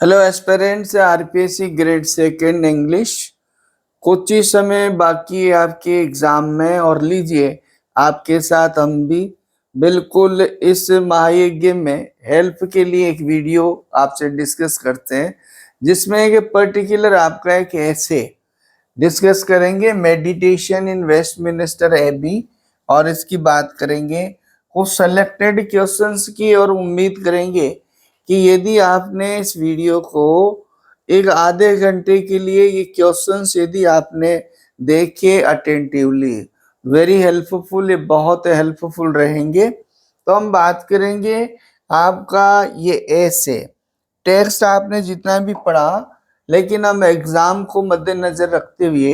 Hello aspirants, RPSC grade second English. कुछ ही समय बाकी है आपके एग्जाम में और लीजिए आपके साथ हम भी बिल्कुल इस महायज्ञ में हेल्प के लिए एक वीडियो आपसे डिस्कस करते हैं, जिसमें एक पर्टिकुलर आपका एक ऐसे डिस्कस करेंगे मेडिटेशन इन वेस्टमिनिस्टर एबी, और इसकी बात करेंगे कुछ सेलेक्टेड क्वेश्चंस की, और उम्मीद करेंगे कि यदि आपने इस वीडियो को एक आधे घंटे के लिए ये क्वेश्चंस यदि आपने देखे अटेंटिवली, वेरी हेल्पफुल, ये बहुत हेल्पफुल रहेंगे। तो हम बात करेंगे आपका ये ऐसे टेक्स्ट आपने जितना भी पढ़ा, लेकिन हम एग्जाम को मद्देनजर रखते हुए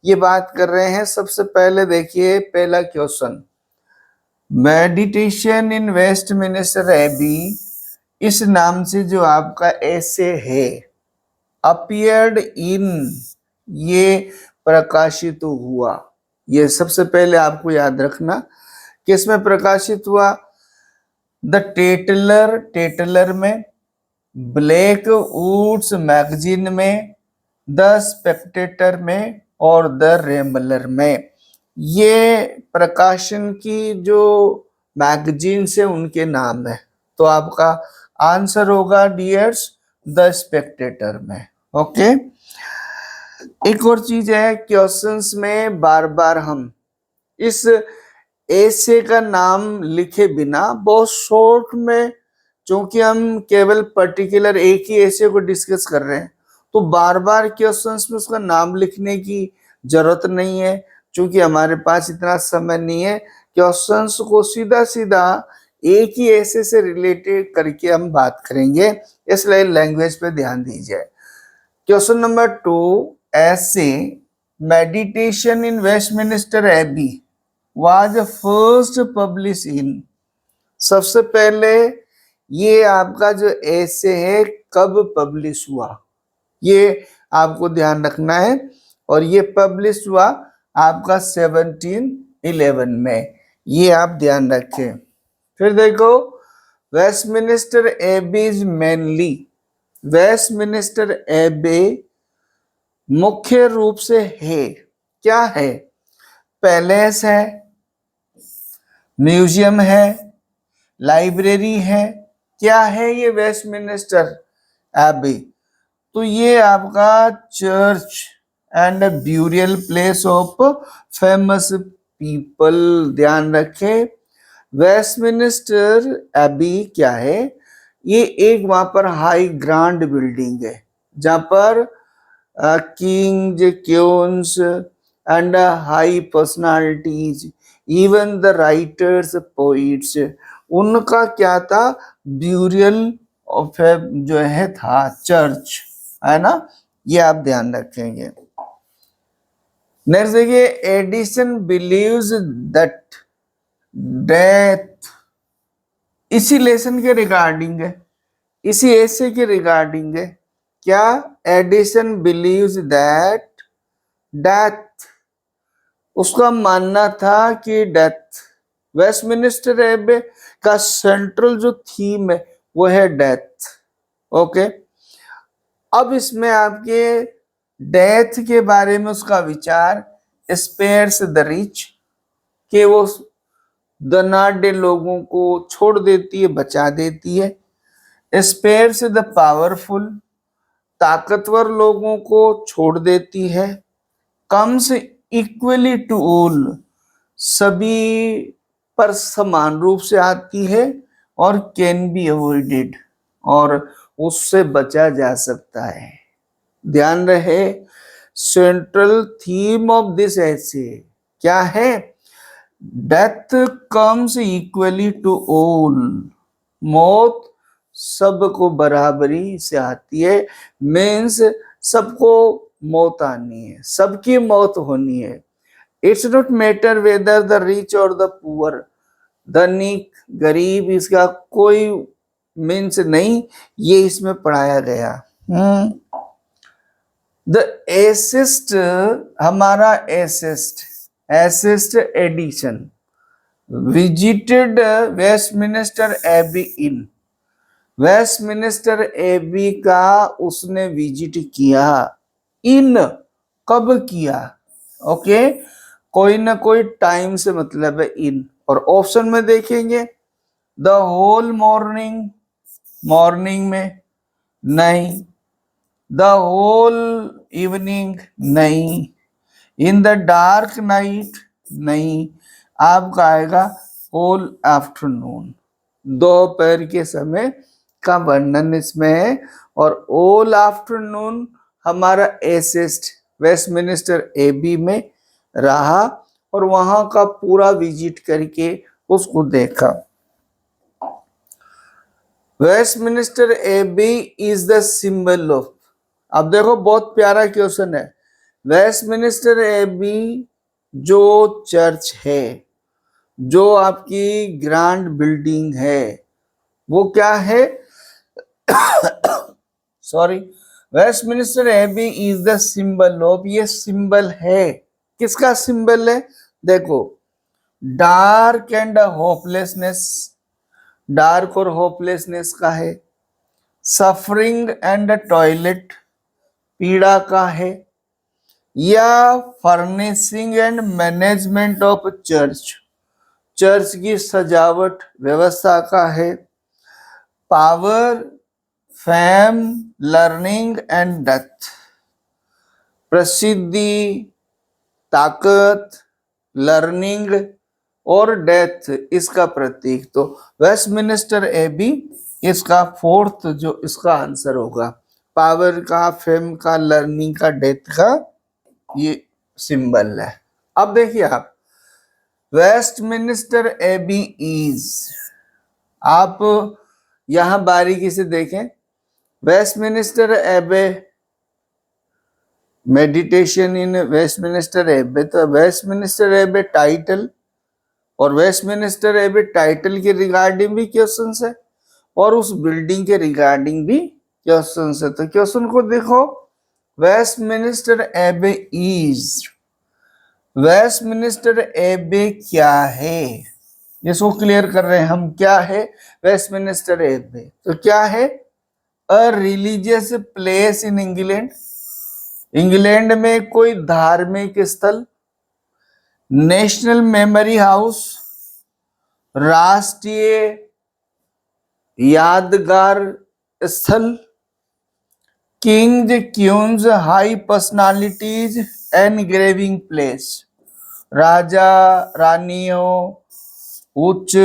ये बात कर रहे हैं। सबसे पहले देखिए पहला question, meditation in Westminster Abbey इस नाम से जो आपका ऐसे है, अपीयर्ड इन, ये प्रकाशित हुआ। ये सबसे पहले आपको याद रखना किसमें प्रकाशित हुआ। द टेटलर, टेटलर में, ब्लैक वुड्स मैगजीन में, द स्पेक्टेटर में और द रेम्बलर में। ये प्रकाशन की जो मैगजीन से उनके नाम है, तो आपका आंसर होगा डियर्स द स्पेक्टेटर में। ओके, एक और चीज है, क्वेश्चंस में बार बार हम इस ऐसे का नाम लिखे बिना बहुत शॉर्ट में, क्योंकि हम केवल पर्टिकुलर एक ही ऐसे को डिस्कस कर रहे हैं, तो बार बार क्वेश्चंस में उसका नाम लिखने की जरूरत नहीं है, क्योंकि हमारे पास इतना समय नहीं है। क्वेश्चंस को सीधा सीधा एक ही ऐसे से रिलेटेड करके हम बात करेंगे, इसलिए लैंग्वेज पे ध्यान दीजिए। क्वेश्चन नंबर 2, ऐसे meditation in Westminster Abbey was first publish in. सबसे पहले ये आपका जो ऐसे है कब पब्लिश हुआ, ये आपको ध्यान रखना है। और ये पब्लिश हुआ आपका 1711 में, ये आप ध्यान रखें। फिर देखो, Westminster Abbey is mainly, Westminster Abbey मुख्य रूप से है, क्या है, पैलेस है, म्यूजियम है, लाइब्रेरी है, क्या है ये वेस्टमिनिस्टर एबी। तो ये आपका church and burial place of famous people, ध्यान रखें। वेस्टमिनिस्टर एबी क्या है, ये एक वहां पर हाई ग्रांड बिल्डिंग है, जहां पर Kings, queen's and high personalities, even the writers, poets, उनका क्या था, ब्यूरियल ऑफ जो है था, चर्च है ना, ये आप ध्यान रखेंगे। नेक्स्ट देखिए, एडिसन बिलीव्स दैट डेथ, इसी लेसन के रिगार्डिंग है, इसी ऐसे के रिगार्डिंग है। क्या, एडिसन बिलीव्स दैट डेथ, उसका मानना था कि डेथ, वेस्टमिनिस्टर एबे का सेंट्रल जो थीम है वो है डेथ। ओके, अब इसमें आपके डेथ के बारे में उसका विचार, स्पेयर्स द रिच, कि वो धनाढ्य लोगों को छोड़ देती है, बचा देती है। स्पेयर्स द पावरफुल, ताकतवर लोगों को छोड़ देती है। कम्स इक्वली टू ऑल, सभी पर समान रूप से आती है। और कैन बी अवॉइडेड, और उससे बचा जा सकता है। ध्यान रहे, सेंट्रल थीम ऑफ दिस ऐसे क्या है, death comes equally to all, मौत सबको बराबरी से आती है, मीन्स सबको मौत आनी है, सबकी मौत होनी है। It's not matter whether the rich और द पुअर, धनिक गरीब, इसका कोई मीन्स नहीं, ये इसमें पढ़ाया गया। द एसिस्ट, हमारा essayist, essayist Addison visited Westminster Abbey in, Westminster Abbey का उसने विजिट किया। इन कब किया? ओके, कोई ना कोई टाइम से मतलब है इन। और ऑप्शन में देखेंगे द होल मॉर्निंग, मॉर्निंग में नहीं, द होल इवनिंग नहीं, इन द डार्क नाइट नहीं, आपका आएगा होल आफ्टरनून, दोपहर के समय का वर्णन इसमें है। और ऑल आफ्टरनून हमारा एसिस्ट वेस्टमिनिस्टर एबी में रहा और वहां का पूरा विजिट करके उसको देखा। Westminster Abbey is the symbol of, अब देखो बहुत प्यारा क्वेश्चन है। वेस्टमिनिस्टर एबी जो चर्च है, जो आपकी ग्रैंड बिल्डिंग है, वो क्या है? Sorry, Westminster Abbey is the symbol of, ये सिंबल है, किसका सिंबल है? देखो, डार्क एंड होपलेसनेस, डार्क और होपलेसनेस का है। सफरिंग एंड टॉयलेट, पीड़ा का है। या furnishing and management of church, church की सजावट व्यवस्था का है। Power, fame, learning and death, प्रसिद्धि, ताकत, लर्निंग और डेथ इसका प्रतीक। तो वेस्टमिनिस्टर एबी इसका फोर्थ जो इसका आंसर होगा। पावर का, फेम का, लर्निंग का, डेथ का ये सिंबल है। अब देखिए आप, वेस्टमिनिस्टर एबी इज, आप यहां बारीकी से देखें, वेस्टमिनिस्टर एबे, मेडिटेशन इन वेस्टमिनिस्टर एबे, तो वेस्टमिनिस्टर एबे टाइटल, और वेस्टमिनिस्टर एबे टाइटल के रिगार्डिंग भी क्वेश्चन है और उस बिल्डिंग के रिगार्डिंग भी क्वेश्चन है। तो क्वेश्चन को देखो, वेस्टमिनिस्टर एबे इज, वेस्टमिनिस्टर एबे क्या है, इसको क्लियर कर रहे हैं हम, क्या है वेस्टमिनिस्टर एबे? तो क्या है? A religious place in England, England में कोई धार्मिक स्थल। नेशनल मेमोरी हाउस, राष्ट्रीय यादगार स्थल। Kings, queens, high personalities, engraving place, राजा रानियों, उच्च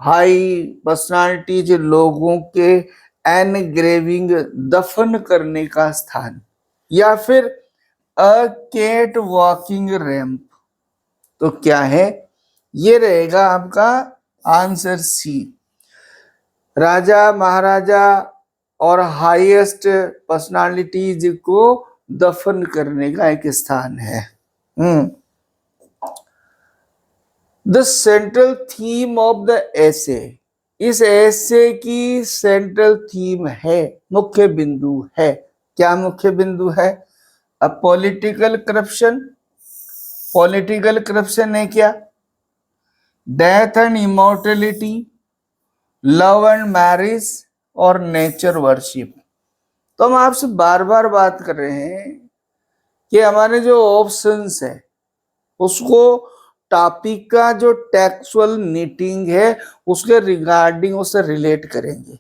हाई पर्सनालिटीज लोगों के एनग्रेविंग दफन करने का स्थान। या फिर अ केट वॉकिंग रैंप, तो क्या है? ये रहेगा आपका आंसर सी, राजा महाराजा और हाईएस्ट पर्सनालिटीज को दफन करने का एक स्थान है। The central theme of the essay, इस एसे की सेंट्रल थीम है, मुख्य बिंदु है, क्या मुख्य बिंदु है? A political corruption, political corruption है क्या? Death and immortality, love and marriage और नेचर वर्शिप। तो हम आपसे बार बार बात कर रहे हैं कि हमारे जो ऑप्शंस है उसको टॉपिक का जो टेक्सुअल नीटिंग है उसके रिगार्डिंग उससे रिलेट करेंगे,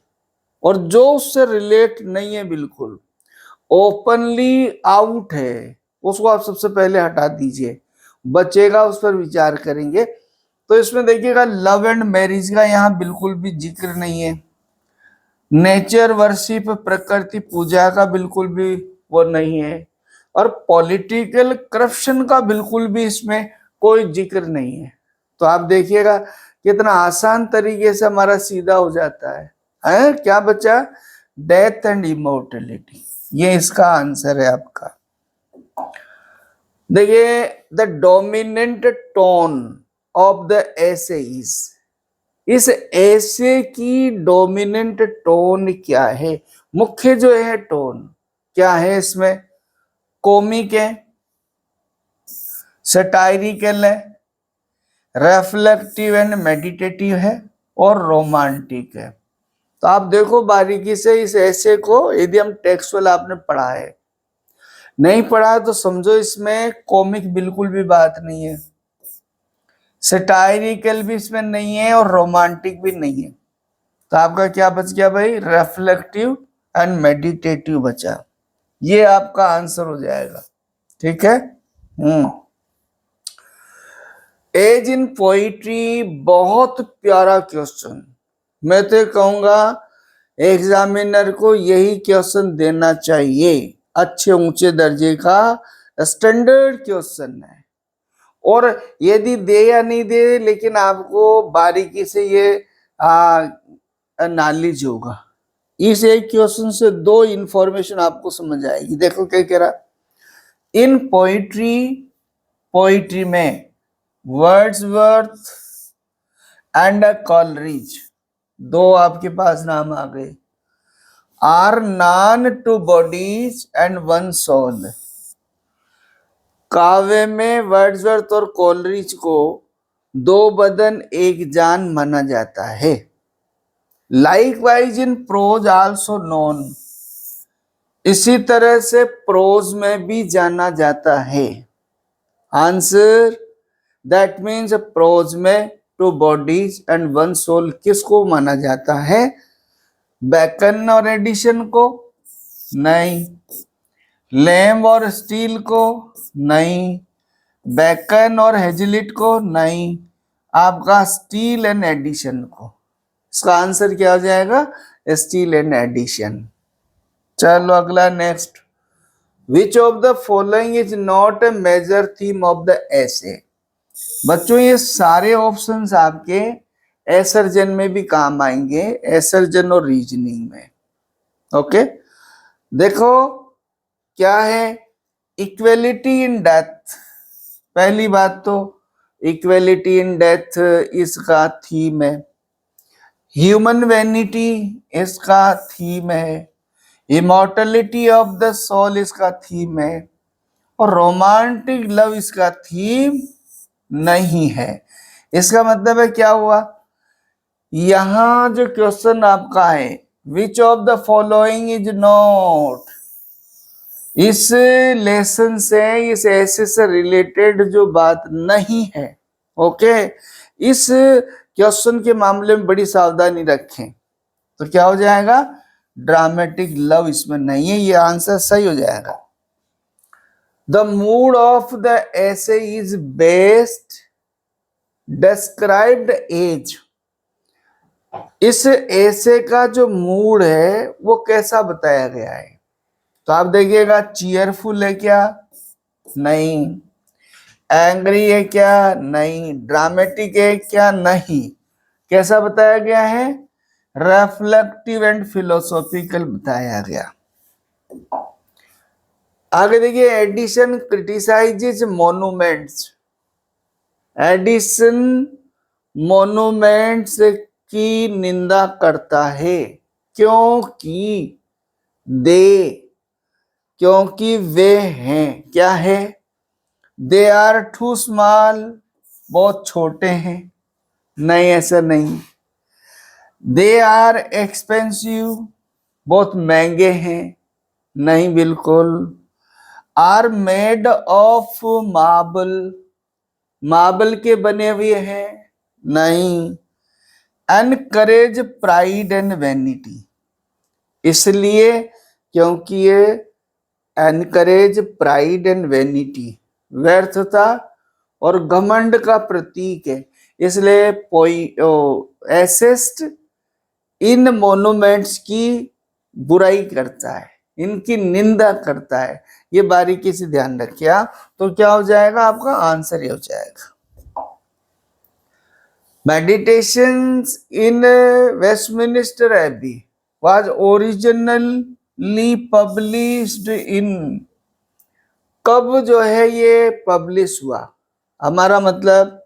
और जो उससे रिलेट नहीं है, बिल्कुल ओपनली आउट है, उसको आप सबसे पहले हटा दीजिए, बचेगा उस पर विचार करेंगे। तो इसमें देखिएगा, लव एंड मैरिज का यहाँ बिल्कुल भी जिक्र नहीं है। नेचर वर्शिप, प्रकृति पूजा का बिल्कुल भी वो नहीं है। और पॉलिटिकल करप्शन का बिल्कुल भी इसमें कोई जिक्र नहीं है। तो आप देखिएगा कितना आसान तरीके से हमारा सीधा हो जाता है? क्या बचा? डेथ एंड इमोर्टेलिटी, ये इसका आंसर है आपका। देखिए, the dominant tone of the essay is, इस एसे की डोमिनेंट टोन क्या है? मुख्य जो है टोन क्या है इसमें? कॉमिक है, सटायरिकल है, रेफ्लेक्टिव एंड मेडिटेटिव है और रोमांटिक है। तो आप देखो बारीकी से इस ऐसे को, यदि हम टेक्सुअल आपने पढ़ा है, नहीं पढ़ा तो समझो इसमें कॉमिक बिल्कुल भी बात नहीं है, सटायरिकल भी इसमें नहीं है और रोमांटिक भी नहीं है। तो आपका क्या बच गया भाई, रिफ्लेक्टिव एंड मेडिटेटिव बचा। ये आपका आंसर हो जाएगा। ठीक है। एज इन पोइट्री, बहुत प्यारा क्वेश्चन। मैं तो कहूंगा एग्जामिनर को यही क्वेश्चन देना चाहिए, अच्छे ऊंचे दर्जे का स्टैंडर्ड क्वेश्चन है। और यदि दे या नहीं दे, लेकिन आपको बारीकी से ये नॉलेज होगा। इस एक क्वेश्चन से दो इंफॉर्मेशन आपको समझ आएगी। देखो क्या कह रहा, इन पोइट्री, पोइट्री में वर्ड्सवर्थ एंड कॉलरिज, दो आपके पास नाम आ गए, are known two bodies and one soul. काव्य में वर्ड्सवर्थ और कॉलरिज को दो बदन एक जान माना जाता है। Likewise in prose also known, इसी तरह से प्रोज में भी जाना जाता है। आंसर, दैट मीन्स प्रोज में two bodies and one soul किसको माना जाता है? बैकन और एडिशन को? नहीं। लैम्ब और स्टील को? नहीं। बैकन और हेजलिट को? नहीं। आपका स्टील एंड एडिशन को। इसका आंसर क्या हो जाएगा? Steele and Addison. चलो अगला next, which of the following is not a major theme of the essay. बच्चों ये सारे ऑप्शंस आपके एसर्जन में भी काम आएंगे, एसर्जन और रीजनिंग में। ओके, देखो क्या है, इक्वेलिटी इन डेथ। पहली बात तो इक्वेलिटी इन डेथ इसका थीम है। ह्यूमन वैनिटी इसका थीम है। इमॉर्टलिटी ऑफ द सोल इसका थीम है। और रोमांटिक लव इसका थीम नहीं है। इसका मतलब है क्या हुआ, यहां जो क्वेश्चन आपका है, विच of the following is not, इस लेसन से, इस ऐसे से रिलेटेड जो बात नहीं है। ओके, इस क्वेश्चन के मामले में बड़ी सावधानी रखें। तो क्या हो जाएगा, ड्रामेटिक लव इसमें नहीं है, ये आंसर सही हो जाएगा। द मूड ऑफ द ऐसे इज बेस्ट डिस्क्राइब्ड एज, इस ऐसे का जो मूड है वो कैसा बताया गया है? तो आप देखिएगा, चीयरफुल है क्या? नहीं। एंग्री है क्या? नहीं। ड्रामेटिक है क्या? नहीं। कैसा बताया गया है? रिफ्लेक्टिव एंड फिलोसॉफिकल बताया गया। आगे देखिए, Addison criticises monuments. Addison monuments की निंदा करता है क्योंकि वे हैं, क्या है? दे आर टू स्मॉल, बहुत छोटे हैं। नहीं, ऐसा नहीं। दे आर एक्सपेंसिव, बहुत महंगे हैं। नहीं, बिल्कुल। Are made of marble, marble के बने हुए हैं। नहीं। एनकरेज प्राइड एंड वैनिटी, इसलिए क्योंकि ये एनकरेज प्राइड एंड वैनिटी, व्यर्थता और घमंड का प्रतीक है, इसलिए एसेस्ट इन मोन्यूमेंट्स की बुराई करता है, इनकी निंदा करता है। ये बारीकी से ध्यान रखिए। तो क्या हो जाएगा आपका आंसर? ये हो जाएगा Meditations in Westminster Abbey was originally published in, कब जो है ये पब्लिश हुआ? हमारा मतलब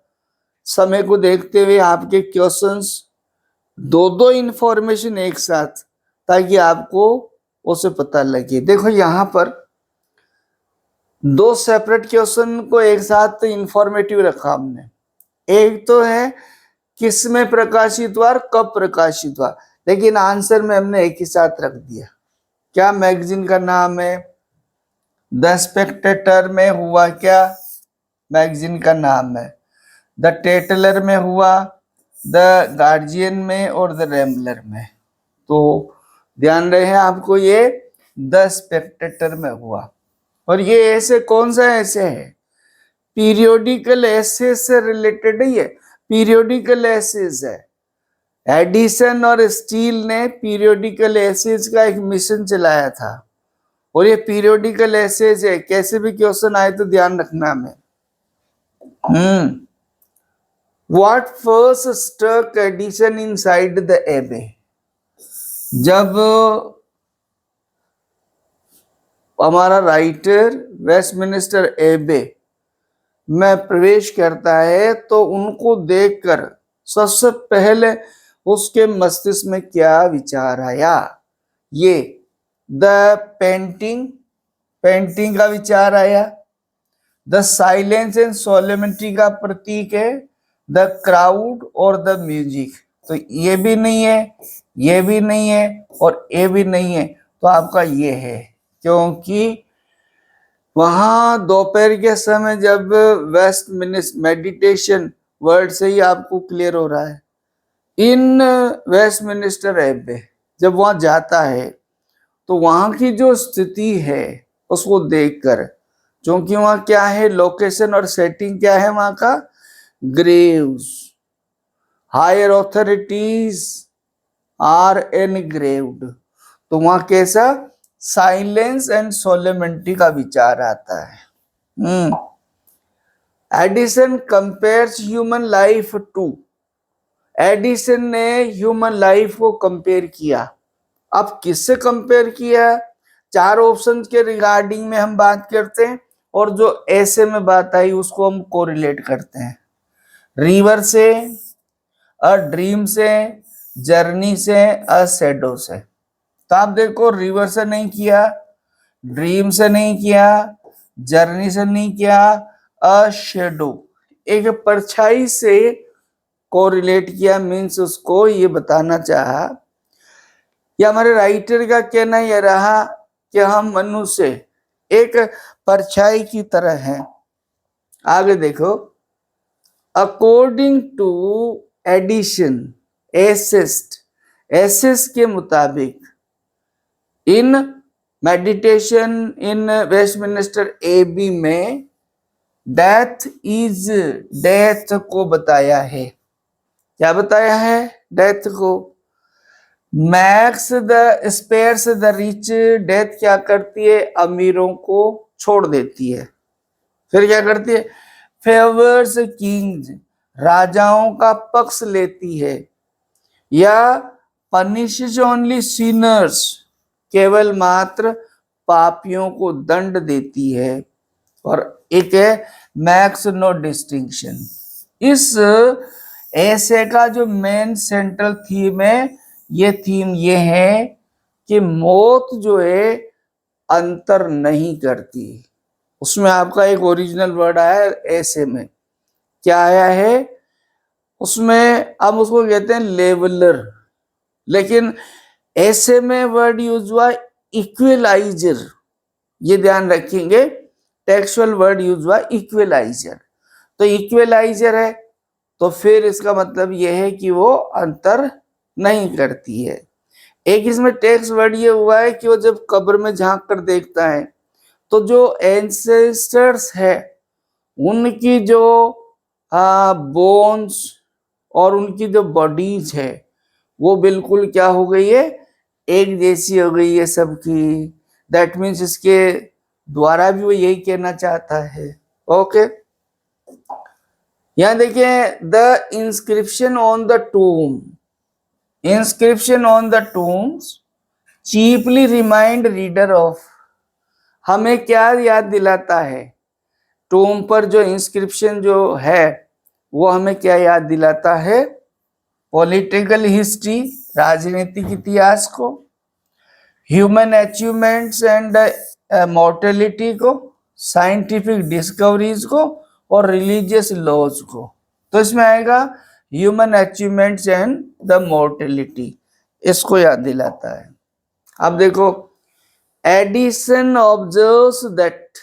समय को देखते हुए आपके क्वेश्चंस दो दो इंफॉर्मेशन एक साथ, ताकि आपको उसे पता लगे। देखो यहां पर दो सेपरेट क्वेश्चन को एक साथ इंफॉर्मेटिव रखा हमने। एक तो है किस में प्रकाशित हुआ और कब प्रकाशित हुआ। लेकिन आंसर में हमने एक ही साथ रख दिया। क्या मैगजीन का नाम है? द स्पेक्टेटर में हुआ क्या? मैगजीन का नाम है। द टेटलर में हुआ, द गार्जियन में और द रैम्बलर में। तो ध्यान रहे आपको, ये द स्पेक्टेटर में हुआ। और ये ऐसे कौन सा ऐसे है? पीरियोडिकल एसेस से रिलेटेड ही है, पीरियोडिकल एसेस है। एडिसन और स्टील ने पीरियोडिकल एसेस का एक मिशन चलाया था, और ये पीरियोडिकल एसेस है। कैसे भी क्वेश्चन आए तो ध्यान रखना हमें। What first struck Edison inside the Abbey? जब हमारा राइटर वेस्टमिनिस्टर एबे में प्रवेश करता है तो उनको देखकर सबसे पहले उसके मस्तिष्क में क्या विचार आया? ये द पेंटिंग का विचार आया। द साइलेंस एंड सोलेमिटी का प्रतीक है द क्राउड और द म्यूजिक। तो ये भी नहीं है, ये भी नहीं है और ये भी नहीं है, तो आपका ये है। क्योंकि वहां दोपहर के समय जब वेस्ट मेडिटेशन वर्ड से ही आपको क्लियर हो रहा है, इन वेस्टमिनिस्टर एबे जब वहां जाता है तो वहां की जो स्थिति है उसको देखकर, क्योंकि वहां क्या है, लोकेशन और सेटिंग क्या है वहां का, graves, higher authorities are engraved. तो वहां कैसा साइलेंस एंड सोलेमिटी का विचार आता है। Addison compares human life to, Addison ने ह्यूमन लाइफ को कंपेयर किया। अब किससे कंपेयर किया? 4 ऑप्शन के रिगार्डिंग में हम बात करते हैं, और जो ऐसे में बात आई उसको हम कोरिलेट करते हैं। रिवर से, अ ड्रीम से, जर्नी से, अ शैडो से। तो आप देखो, रिवर से नहीं किया, ड्रीम से नहीं किया, जर्नी से नहीं किया, अ शैडो, एक परछाई से कोरिलेट किया। मीन्स उसको ये बताना चाहा, या हमारे राइटर का कहना यह रहा कि हम मनुष्य एक परछाई की तरह हैं। आगे देखो, अकॉर्डिंग टू एडिशन एसिस्ट के मुताबिक, in meditation in Westminster Abbey में डेथ को बताया है। क्या बताया है? डेथ को। Makes the spares the rich, death क्या करती है? अमीरों को छोड़ देती है। फिर क्या करती है? फेवर्स किंग्स, राजाओं का पक्ष लेती है। या पनिशेस ओनली सिनर्स, केवल मात्र पापियों को दंड देती है। और एक है मैक्स नो डिस्टिंक्शन। इस ऐसे का जो मेन सेंट्रल थीम है, ये थीम ये है कि मौत जो है अंतर नहीं करती। उसमें आपका एक ओरिजिनल वर्ड आया है ऐसे में, क्या आया है उसमें, हम उसको कहते हैं लेवलर, लेकिन ऐसे में वर्ड यूज हुआ इक्वलाइजर। ये ध्यान रखेंगे, टेक्सुअल वर्ड यूज हुआ इक्वलाइजर। तो इक्वलाइजर है तो फिर इसका मतलब यह है कि वो अंतर नहीं करती है। एक इसमें टेक्स्ट वर्ड ये हुआ है कि वो जब कब्र में झांक कर देखता है तो जो एंसेस्टर्स है उनकी जो बोन्स और उनकी जो बॉडीज है वो बिल्कुल क्या हो गई है, एक जैसी हो गई है सबकी। दैट मीन्स इसके द्वारा भी वो यही कहना चाहता है। ओके, यहां देखिए, the inscription on the टूम, inscription on the tombs cheaply remind reader of, हमें क्या याद दिलाता है? टूम पर जो इंस्क्रिप्शन जो है वो हमें क्या याद दिलाता है? पॉलिटिकल हिस्ट्री, राजनीतिक इतिहास को, ह्यूमन अचीवमेंट्स एंड मॉर्टेलिटी को, साइंटिफिक डिस्कवरीज को और रिलीजियस लॉज को। तो इसमें आएगा human achievements and the mortality. इसको याद दिलाता है। अब देखो, एडिसन ऑब्जर्व्स दैट,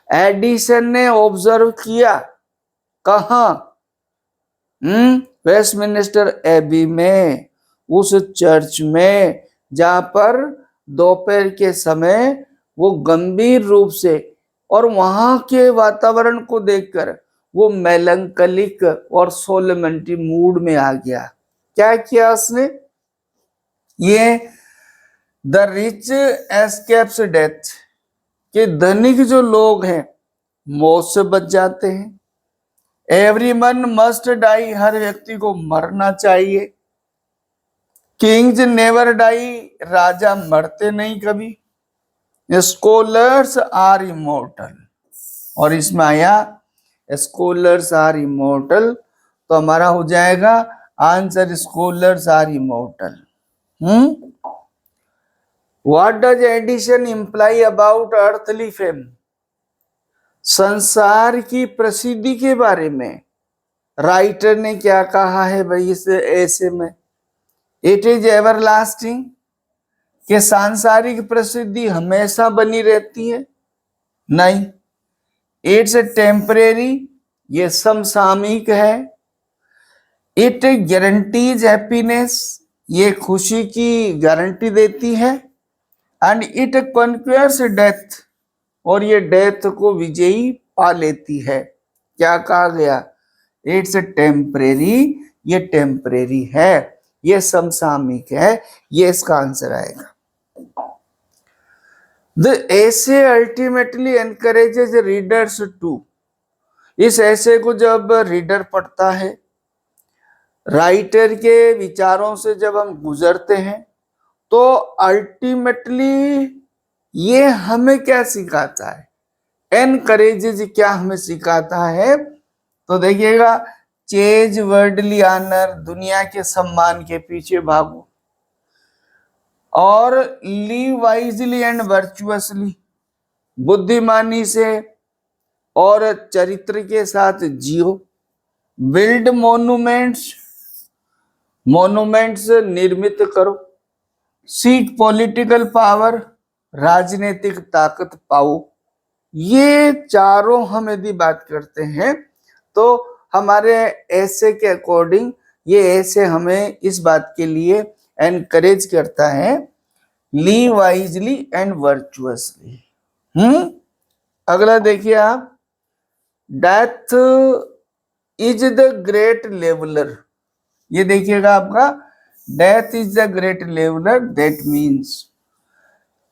एडिसन ने ऑब्जर्व किया कहा, वेस्टमिनिस्टर एबी में, उस चर्च में जहां पर दोपहर के समय वो गंभीर रूप से और वहां के वातावरण को देखकर वो मेलंकलिक और सोलमेंटरी मूड में आ गया। क्या किया उसने? ये द रिच एस्केप्स डेथ, कि धनिक जो लोग हैं मौत से बच जाते हैं। एवरीवन मस्ट डाई, हर व्यक्ति को मरना चाहिए। किंग्स नेवर डाई, राजा मरते नहीं कभी। स्कॉलर्स आर इमोर्टल, और इसमें आया स्कॉलर्स आर इमोर्टल, तो हमारा हो जाएगा answer scholars are immortal. What does Addison imply about earthly fame, संसार की प्रसिद्धि के बारे में राइटर ने क्या कहा है भाई इस ऐसे में? इट इज एवरलास्टिंग, कि सांसारिक प्रसिद्धि हमेशा बनी रहती है? नहीं। इट्स टेम्परेरी, ये समसामयिक है। इट गारंटीज हैप्पीनेस, ये खुशी की गारंटी देती है। एंड इट कॉन्क्वेयर्स डेथ, और ये डेथ को विजयी पा लेती है। क्या कहा गया? इट्स टेम्परेरी, ये टेम्परेरी है, ये समसामयिक है, ये इसका आंसर आएगा। द ऐसे अल्टीमेटली एनकरेजेज रीडर्स टू, इस ऐसे को जब रीडर पढ़ता है, राइटर के विचारों से जब हम गुजरते हैं, तो अल्टीमेटली ये हमें क्या सिखाता है? एनकरेजेज क्या हमें सिखाता है? तो देखिएगा, चेज वर्ल्डली ऑनर, दुनिया के सम्मान के पीछे भागो, और लिव वाइजली एंड वर्चुअसली, बुद्धिमानी से और चरित्र के साथ जियो। बिल्ड मोन्यूमेंट्स, मोन्यूमेंट्स निर्मित करो। सीक पॉलिटिकल पावर, राजनीतिक ताकत पाओ। ये चारों हम यदि बात करते हैं तो हमारे ऐसे के अकॉर्डिंग ये ऐसे हमें इस बात के लिए एनकरेज करता है, लिव वाइजली एंड वर्चुअसली। अगला देखिए आप, death is the great leveller, ये देखिएगा आपका, death is the great leveller, that means,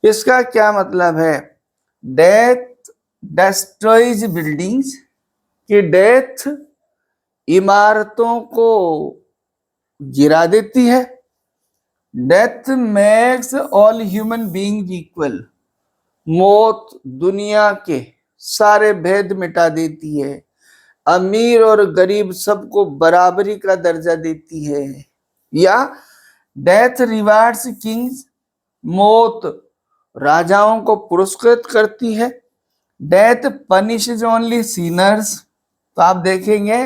इसका क्या मतलब है? डेथ डिस्ट्रॉयज बिल्डिंग्स, कि डेथ इमारतों को गिरा देती है। Death makes all human beings equal, मौत दुनिया के सारे भेद मिटा देती है। अमीर और गरीब सबको बराबरी का दर्जा देती है। या डेथ रिवार्ड्स किंग्स, मौत राजाओं को पुरस्कृत करती है। डेथ पनिशेज ओनली सिनर्स, तो आप देखेंगे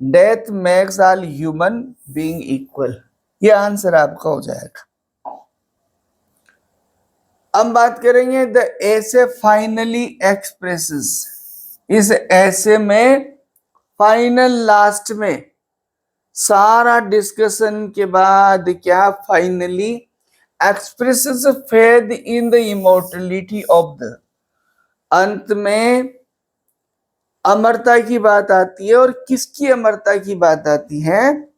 death makes all human being equal, ये आंसर आपका हो जाएगा। अब बात करेंगे द ऐसे फाइनली एक्सप्रेसेस, इस ऐसे में फाइनल लास्ट में सारा डिस्कशन के बाद क्या finally expresses faith in the immortality of the, अंत में अमरता की बात आती है। और किसकी अमरता की बात आती है?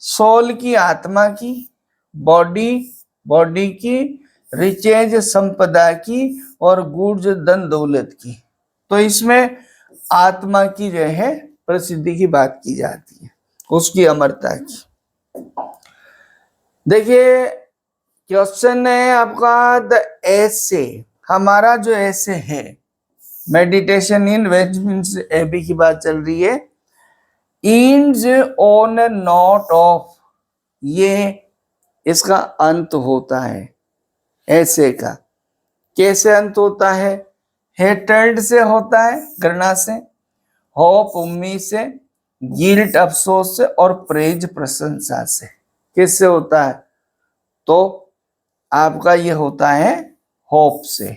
सोल की, आत्मा की, बॉडी की, रिचेज संपदा की, और गुड्स धन दौलत की। तो इसमें आत्मा की जो है प्रसिद्धि की बात की जाती है, उसकी अमरता की। देखिए क्वेश्चन है आपका, द ऐसे, हमारा जो ऐसे है मेडिटेशन इन वेस्टमिंस्टर एबी की बात चल रही है, इंड्स ऑन नोट ऑफ, ये इसका अंत होता है ऐसे का। कैसे अंत होता है? हेटर्ड से होता है, घृणा से, होप उम्मीद से, गिल्ट अफसोस से, और प्रेज प्रशंसा से। किससे होता है? तो आपका ये होता है होप से।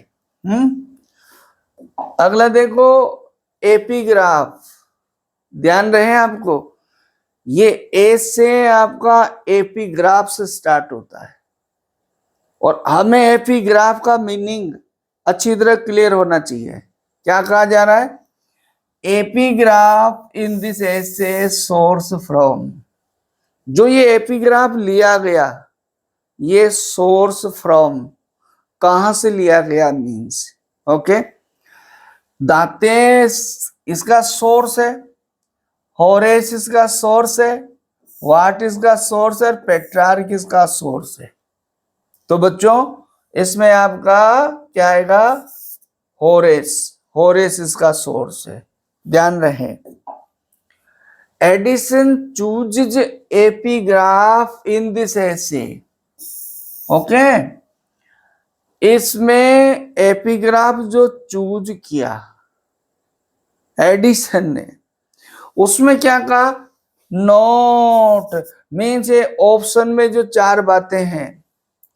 अगला देखो एपिग्राफ, ध्यान रहे आपको, ये ए से आपका एपिग्राफ से स्टार्ट होता है, और हमें एपिग्राफ का मीनिंग अच्छी तरह क्लियर होना चाहिए। क्या कहा जा रहा है? Epigraph in this essay source from, जो ये एपिग्राफ लिया गया, ये सोर्स फ्रॉम, कहां से लिया गया मीन्स, ओके। दाते इसका सोर्स है, होरेस इसका सोर्स है, वाट इसका सोर्स है, पेट्रार्क इसका सोर्स है। तो बच्चों इसमें आपका क्या आएगा? होरेस, होरेस इसका सोर्स है, ध्यान रहे। Edison choose epigraph in this essay, okay. इसमें एपिग्राफ जो चूज किया एडिसन ने, उसमें क्या कहा? नोट मीन्स ऑप्शन में जो 4 बातें हैं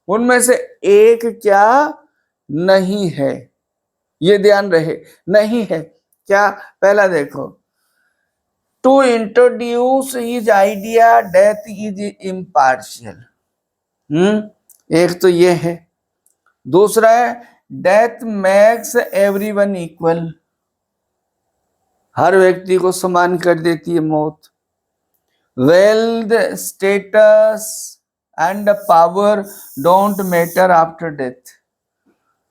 उनमें से एक क्या नहीं है, ये ध्यान रहे, नहीं है। क्या? पहला देखो, to introduce his idea death is impartial, एक तो ये है। दूसरा है डेथ मेक्स एवरीवन इक्वल, हर व्यक्ति को समान कर देती है मौत। Wealth, status and power don't matter after death,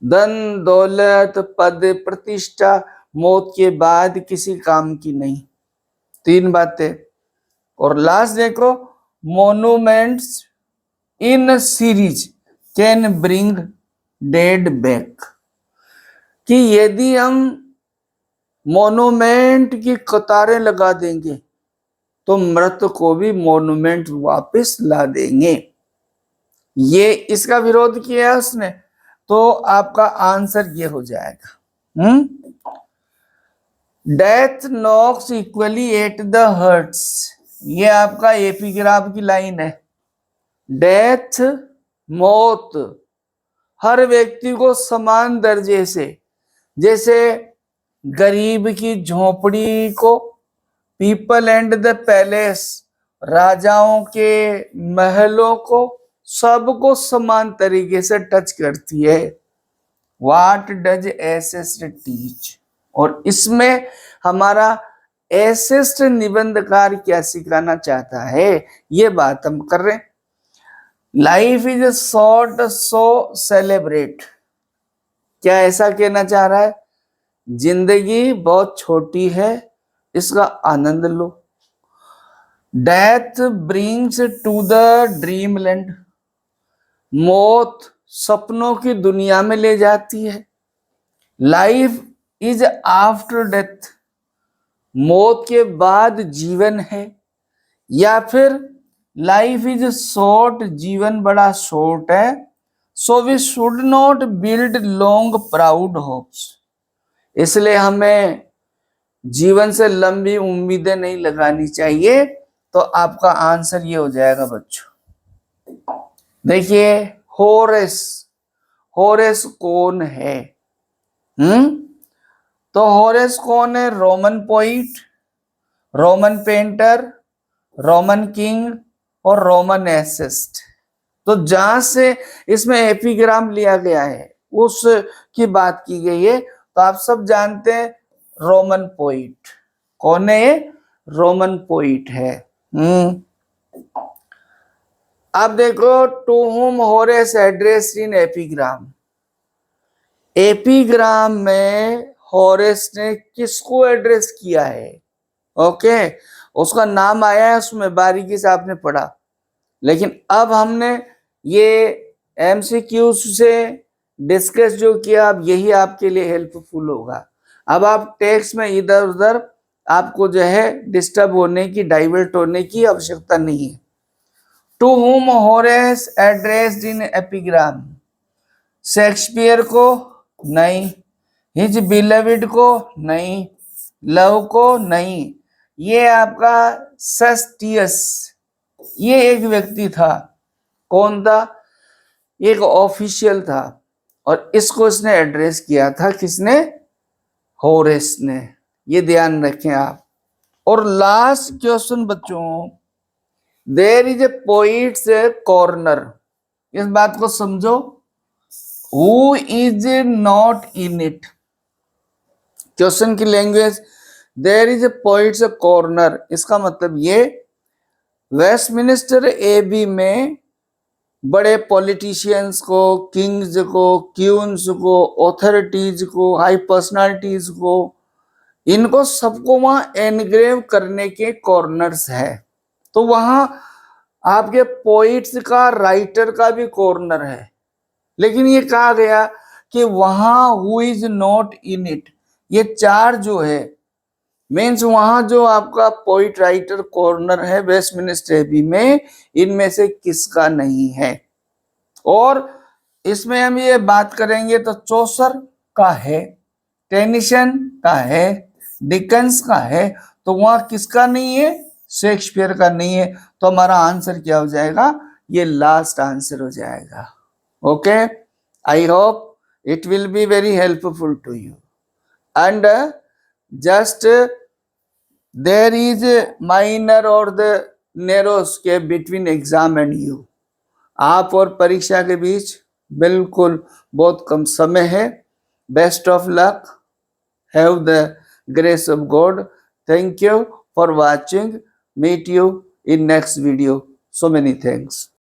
धन दौलत पद प्रतिष्ठा मौत के बाद किसी काम की नहीं, 3 बातें। और लास्ट देखो, monuments in series can bring dead back, कि यदि हम मोन्यूमेंट की कतारें लगा देंगे तो मृत को भी मोन्यूमेंट वापस ला देंगे। ये इसका विरोध किया है उसने, तो आपका आंसर ये हो जाएगा। Death knocks equally at the hearts, ये आपका एपिग्राफ की लाइन है। डेथ, मौत, हर व्यक्ति को समान दर्जे से, जैसे गरीब की झोपड़ी को, पीपल एंड द पैलेस, राजाओं के महलों को, सबको समान तरीके से टच करती है। व्हाट डज एसेस्ट टीच, और इसमें हमारा एसेस्ट निबंधकार क्या सिखाना चाहता है, ये बात हम कर रहे हैं। Life is short so celebrate, क्या ऐसा कहना चाह रहा है? जिंदगी बहुत छोटी है, इसका आनंद लो। Death brings to the dreamland, मौत सपनों की दुनिया में ले जाती है। लाइफ इज आफ्टर डेथ, मौत के बाद जीवन है। या फिर लाइफ इज शॉर्ट, जीवन बड़ा शॉर्ट है, so we should not build long proud hopes, इसलिए हमें जीवन से लंबी उम्मीदें नहीं लगानी चाहिए। तो आपका आंसर ये हो जाएगा बच्चों। देखिए होरेस, होरेस कौन है? तो होरेस कौन है? Roman poet, Roman painter, Roman king और रोमन एसिस्ट। तो जहां से इसमें एपिग्राम लिया गया है उस की बात की गई है। तो आप सब जानते हैं रोमन पोइट कौन है? ये रोमन पोइट है। अब देखो, to whom Horace addressed in epigram, epigram में होरेस ने किसको एड्रेस किया है? ओके, उसका नाम आया है उसमें, बारीकी से आपने पढ़ा। लेकिन अब हमने ये एमसीक्यू से डिस्कस जो किया, अब यही आपके लिए हेल्पफुल होगा। अब आप टेक्स्ट में इधर उधर आपको जो है डिस्टर्ब होने की, डाइवर्ट होने की आवश्यकता नहीं है। To whom Horace addressed in epigram, Shakespeare को नहीं, हिज बिलविड को नहीं, लव को नहीं, ये आपका सस्टियस, ये एक व्यक्ति था। कौन था? एक ऑफिशियल था और इसको इसने एड्रेस किया था, किसने? होरेस ने। ये ध्यान रखें आप। और लास्ट क्वेश्चन बच्चों, there is a poet's corner. इस बात को समझो, who is not in it. Question की language, there is a poet's corner, इसका मतलब ये वेस्टमिनिस्टर एबी में बड़े पॉलिटिशियंस को, किंग्स को, क्यून्स को, ऑथोरिटीज को, हाई पर्सनालिटीज को, इनको सबको वहां एनग्रेव करने के कॉर्नर्स है। तो वहां आपके पोइट्स का, राइटर का भी कॉर्नर है। लेकिन ये कहा गया कि वहां who is not in it, ये चार जो है मीन्स वहां जो आपका पोइट राइटर कॉर्नर है वेस्टमिनिस्टर एबी में, इनमें से किसका नहीं है। और इसमें हम ये बात करेंगे तो चौसर का है, टेनिसन का है, डिकन्स का है, तो वहां किसका नहीं है? शेक्सपियर का नहीं है। तो हमारा आंसर क्या हो जाएगा? ये लास्ट आंसर हो जाएगा। Okay, I hope it will be very helpful to you. And just there is minor और the narrow escape between exam and you. आप और परीक्षा के बीच बिल्कुल बहुत कम समय है। Best of luck, have the grace of God. Thank you for watching, meet you in next video. So many thanks.